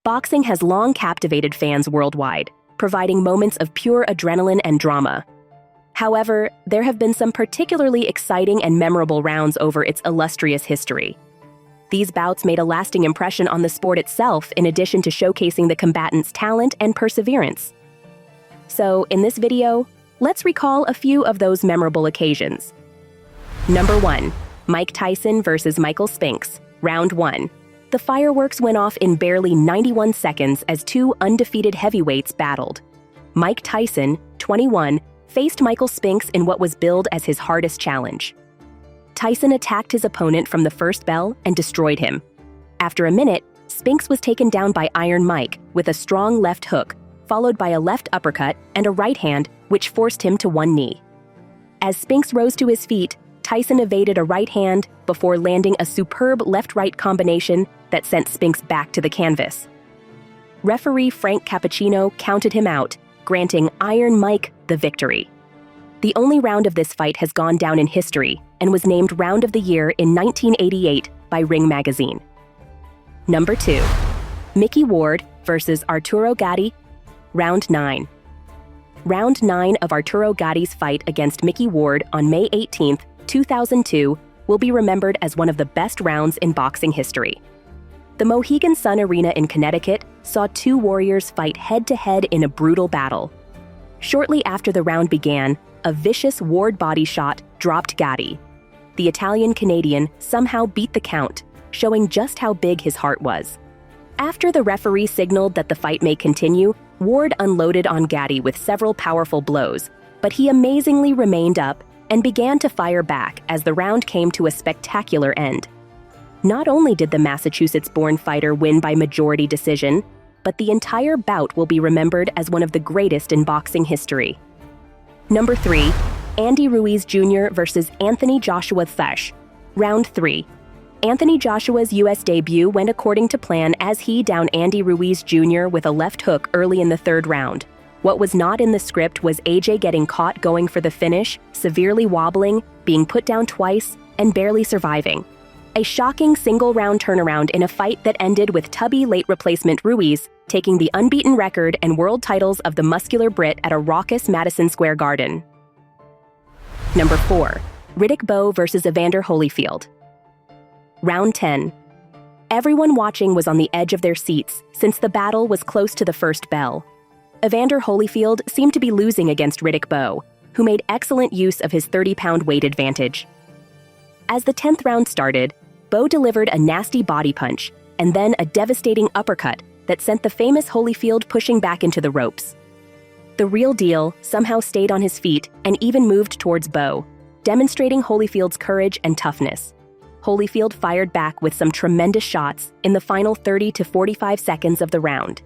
Boxing has long captivated fans worldwide, providing moments of pure adrenaline and drama. However, there have been some particularly exciting and memorable rounds over its illustrious history. These bouts made a lasting impression on the sport itself, in addition to showcasing the combatants' talent and perseverance. So, in this video, let's recall a few of those memorable occasions. Number 1. Mike Tyson versus Michael Spinx, Round 1. The fireworks went off in barely 91 seconds as two undefeated heavyweights battled. Mike Tyson, 21, faced Michael Spinx in what was billed as his hardest challenge. Tyson attacked his opponent from the first bell and destroyed him. After a minute, Spinx was taken down by Iron Mike with a strong left hook, followed by a left uppercut and a right hand, which forced him to one knee. As Spinx rose to his feet, Tyson evaded a right hand before landing a superb left-right combination that sent Spinx back to the canvas. Referee Frank Cappuccino counted him out, granting Iron Mike the victory. The only round of this fight has gone down in history and was named Round of the Year in 1988 by Ring Magazine. Number 2. Micky Ward versus Arturo Gatti, Round 9. Round 9 of Arturo Gatti's fight against Micky Ward on May 18, 2002, will be remembered as one of the best rounds in boxing history. The Mohegan Sun Arena in Connecticut saw two warriors fight head-to-head in a brutal battle. Shortly after the round began, a vicious Ward body shot dropped Gotti. The Italian-Canadian somehow beat the count, showing just how big his heart was. After the referee signaled that the fight may continue, Ward unloaded on Gotti with several powerful blows, but he amazingly remained up and began to fire back as the round came to a spectacular end. Not only did the Massachusetts-born fighter win by majority decision, but the entire bout will be remembered as one of the greatest in boxing history. Number 3. Andy Ruiz Jr. versus Anthony Joshua Thush, Round 3. Anthony Joshua's U.S. debut went according to plan as he downed Andy Ruiz Jr. with a left hook early in the third round. What was not in the script was AJ getting caught going for the finish, severely wobbling, being put down twice, and barely surviving. A shocking single-round turnaround in a fight that ended with tubby late replacement Ruiz taking the unbeaten record and world titles of the muscular Brit at a raucous Madison Square Garden. Number 4. Ric Bow versus Evander Holyfield, Round 10. Everyone watching was on the edge of their seats since the battle was close to the first bell. Evander Holyfield seemed to be losing against Ric Bow, who made excellent use of his 30-pound weight advantage. As the 10th round started, Bow delivered a nasty body punch and then a devastating uppercut that sent the famous Holyfield pushing back into the ropes. The real deal somehow stayed on his feet and even moved towards Bow, demonstrating Holyfield's courage and toughness. Holyfield fired back with some tremendous shots in the final 30 to 45 seconds of the round.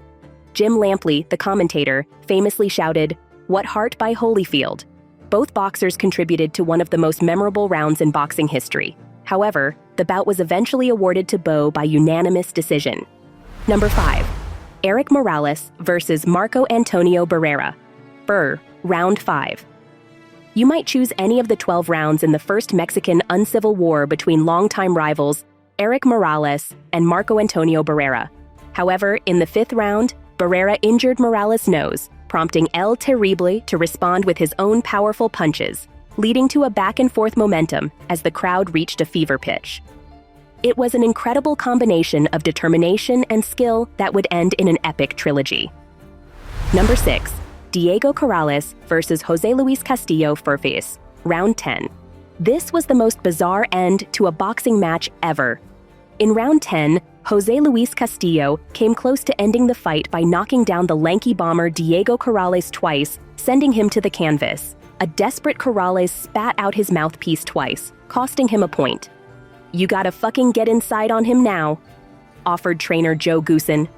Jim Lampley, the commentator, famously shouted, "What heart by Holyfield." Both boxers contributed to one of the most memorable rounds in boxing history. However, the bout was eventually awarded to Bow by unanimous decision. Number 5. Erik Morales versus Marco Antonio Barrera, Round 5. You might choose any of the 12 rounds in the first Mexican uncivil war between longtime rivals Erik Morales and Marco Antonio Barrera. However, in the 5th round, Barrera injured Morales' nose, prompting El Terrible to respond with his own powerful punches, leading to a back-and-forth momentum as the crowd reached a fever pitch. It was an incredible combination of determination and skill that would end in an epic trilogy. Number 6. Diego Corrales versus Jose Luis Castillo Furfies, Round 10. This was the most bizarre end to a boxing match ever. In Round 10, Jose Luis Castillo came close to ending the fight by knocking down the lanky bomber Diego Corrales twice, sending him to the canvas. A desperate Corrales spat out his mouthpiece twice, costing him a point. "You gotta fucking get inside on him now," offered trainer Joe Goosen.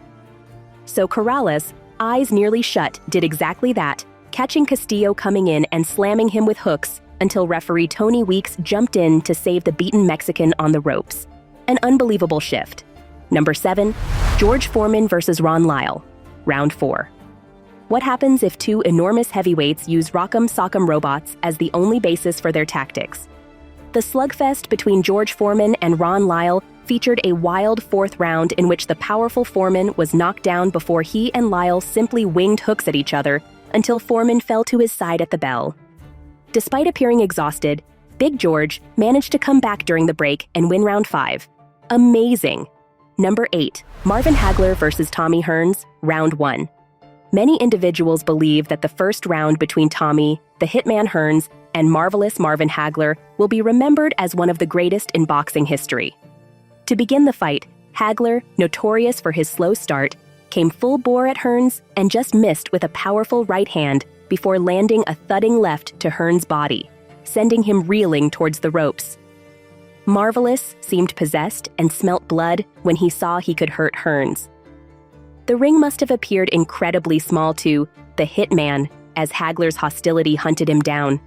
So Corrales, eyes nearly shut, did exactly that, catching Castillo coming in and slamming him with hooks until referee Tony Weeks jumped in to save the beaten Mexican on the ropes. An unbelievable shift. Number 7. George Foreman versus Ron Lyle, Round 4. What happens if two enormous heavyweights use Rock'em Sock'em robots as the only basis for their tactics? The slugfest between George Foreman and Ron Lyle featured a wild fourth round in which the powerful Foreman was knocked down before he and Lyle simply winged hooks at each other until Foreman fell to his side at the bell. Despite appearing exhausted, Big George managed to come back during the break and win round 5. Amazing! Number 8. Marvin Haggler versus Tommy Hearns, round 1. Many individuals believe that the first round between Tommy, the Hitman Hearns, and marvelous Marvin Haggler will be remembered as one of the greatest in boxing history. To begin the fight, Haggler, notorious for his slow start, came full bore at Hearns and just missed with a powerful right hand before landing a thudding left to Hearns' body, sending him reeling towards the ropes. Marvelous seemed possessed and smelt blood when he saw he could hurt Hearns. The ring must have appeared incredibly small to the Hitman as Haggler's hostility hunted him down.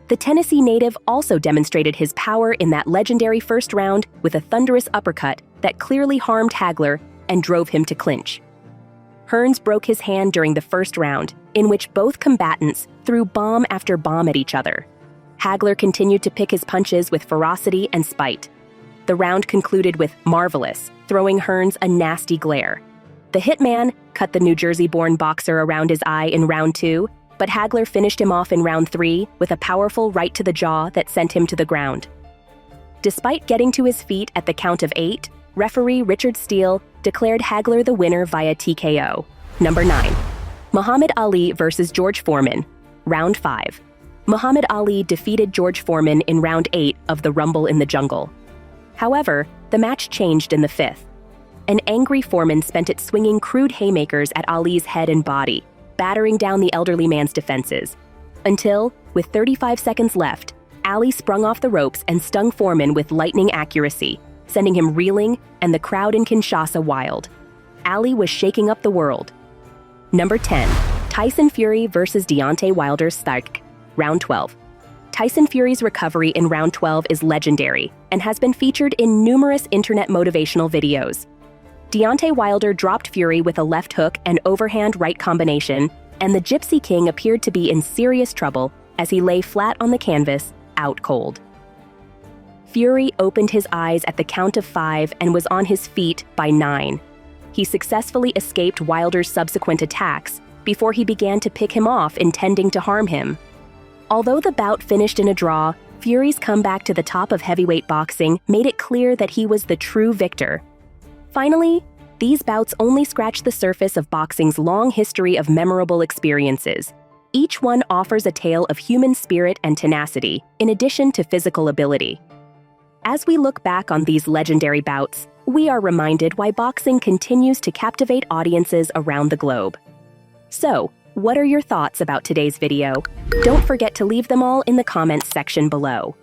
The Tennessee native also demonstrated his power in that legendary first round with a thunderous uppercut that clearly harmed Haggler and drove him to clinch. Hearns broke his hand during the first round, in which both combatants threw bomb after bomb at each other. Haggler continued to pick his punches with ferocity and spite. The round concluded with Marvelous throwing Hearns a nasty glare. The Hitman cut the New Jersey-born boxer around his eye in round 2, but Haggler finished him off in round 3 with a powerful right to the jaw that sent him to the ground. Despite getting to his feet at the count of 8, referee Richard Steele declared Haggler the winner via TKO. Number 9. Muhammad Ali versus George Foreman, round 5. Muhammad Ali defeated George Foreman in round 8 of the Rumble in the Jungle. However, the match changed in the 5th. An angry Foreman spent it swinging crude haymakers at Ali's head and body, battering down the elderly man's defenses. Until, with 35 seconds left, Ali sprung off the ropes and stung Foreman with lightning accuracy, sending him reeling and the crowd in Kinshasa wild. Ali was shaking up the world. Number 10. Tyson Fury versus Deontay Wilder's Stark, round 12. Tyson Fury's recovery in round 12 is legendary and has been featured in numerous internet motivational videos. Deontay Wilder dropped Fury with a left hook and overhand right combination, and the Gypsy King appeared to be in serious trouble as he lay flat on the canvas, out cold. Fury opened his eyes at the count of 5 and was on his feet by 9. He successfully escaped Wilder's subsequent attacks before he began to pick him off, intending to harm him. Although the bout finished in a draw, Fury's comeback to the top of heavyweight boxing made it clear that he was the true victor. Finally, these bouts only scratch the surface of boxing's long history of memorable experiences. Each one offers a tale of human spirit and tenacity, in addition to physical ability. As we look back on these legendary bouts, we are reminded why boxing continues to captivate audiences around the globe. So, what are your thoughts about today's video? Don't forget to leave them all in the comments section below.